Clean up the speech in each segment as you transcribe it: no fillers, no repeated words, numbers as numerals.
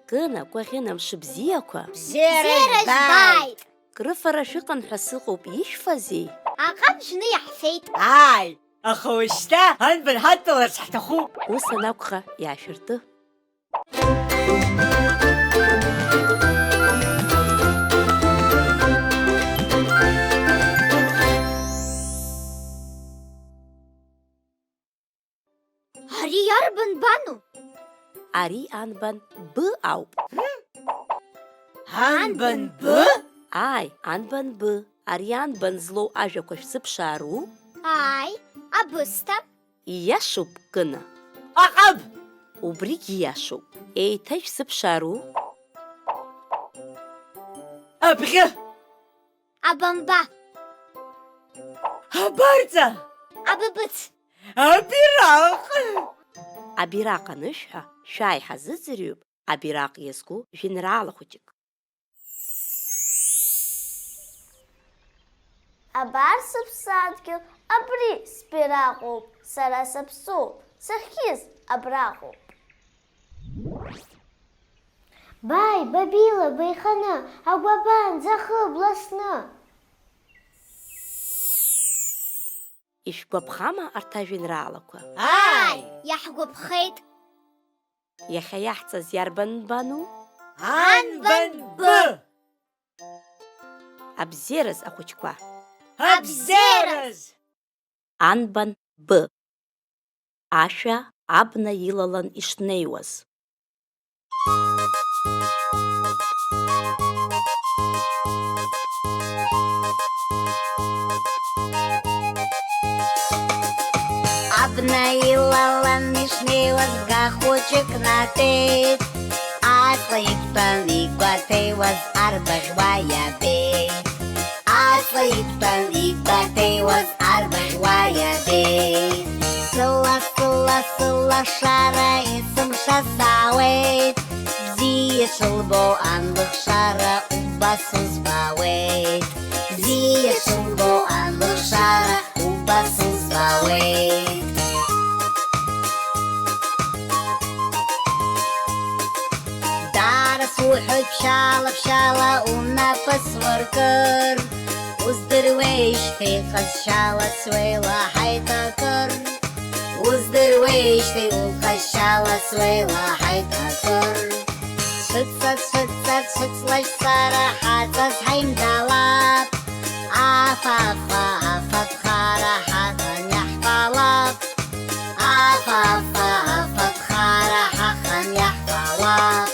Кына гәаӷьына мшыбзиақәа Бзиара збааит! крыфара шәыҟан ҳәа сыҟоуп, ишәфазеи? Аҟамжны иаҳфеит. Ааи, аха уажәшьҭа анбан ҳадтәаларц ҳҭахуп. Ус анакәха иаашәырты. Ари иарбан бану? Ари анбан Б ауп. Анбан Б? Ааи, анбан Б. Ари анбан злоу ажәақәа шәзыԥшаару? Ааи, абысҭа. Ииашоуп, Кына. Аҟаб! Убригьы ииашоуп. Еиҭа ишәзыԥшаару? Абӷьы! Абамба. Абарҵа! Абыбыц. Абираҟ! Абираҟ анышәҳәа, шәааиҳазыӡырҩып абираҟ иазку жәеинраала хәыҷык. Абар сыԥсадгьыл, абри сбираҟоуп, сара сыԥсуп, сахьиз абраҟоуп. Баи, бабила, беиханы, агәабан, ӡахы, бласны. Ишәгәаԥхама арҭ ажәеинраалақәа? Ааи, иаҳгәаԥхеит. Иахьа иаҳҵаз иарбан бану? Анбан Б! Абзераз ахәыҷқәа. Абзераз! Анбан Б. Ашәа абна илалан ишнеиуаз. Абна илалан ишнеиуаз гахәыҷык натәеит. Аҵла иқәтәан игәаҭеиуаз арбаӷьуа иабеит. Аҵла иқәтәан игәаҭеиуаз арбаӷьуа иабеит. Сыла, сылашара есымша саауеит. Бзиа шылбо анлыхшара убас узбауеит. Бзиа шылбо анлыхшара убас узбауеит. Дара суҳәоит ԥшьала унапы свыркыр. Уздыруеижьҭеи ҟазшьала суеилаҳаит акыр. Уздыруеижьҭеи уҟазшьала суеилаҳаит акыр. Цәыҵлашь сара ҳаҵас ҳаимдалап. Афатхара ҳахан иаҳфалап. Афатхара ҳахан иаҳфалап.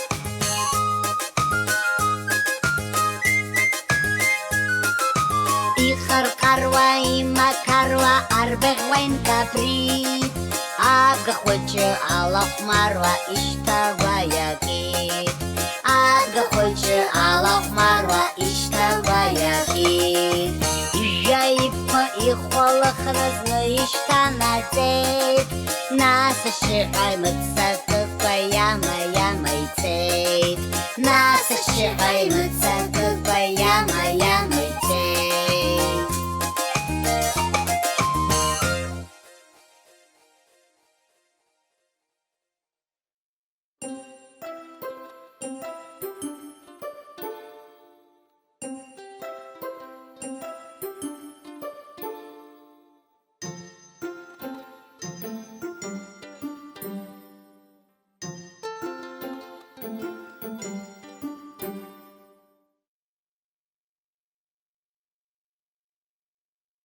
Ихарҟаруа, имақаруа, арбаӷьуа инкаԥрит. Абгахәыҷы алахәмаруа ишьҭагәа иакит. Абгахәыҷы алахәмаруа ишьҭагәа иакит. Ижәжәа иԥа ихәалахразны ишьҭанаҵеит. Нас ашьшьыҳәа мыццакыкәа иама ицеит. Нас ашьшьыҳәа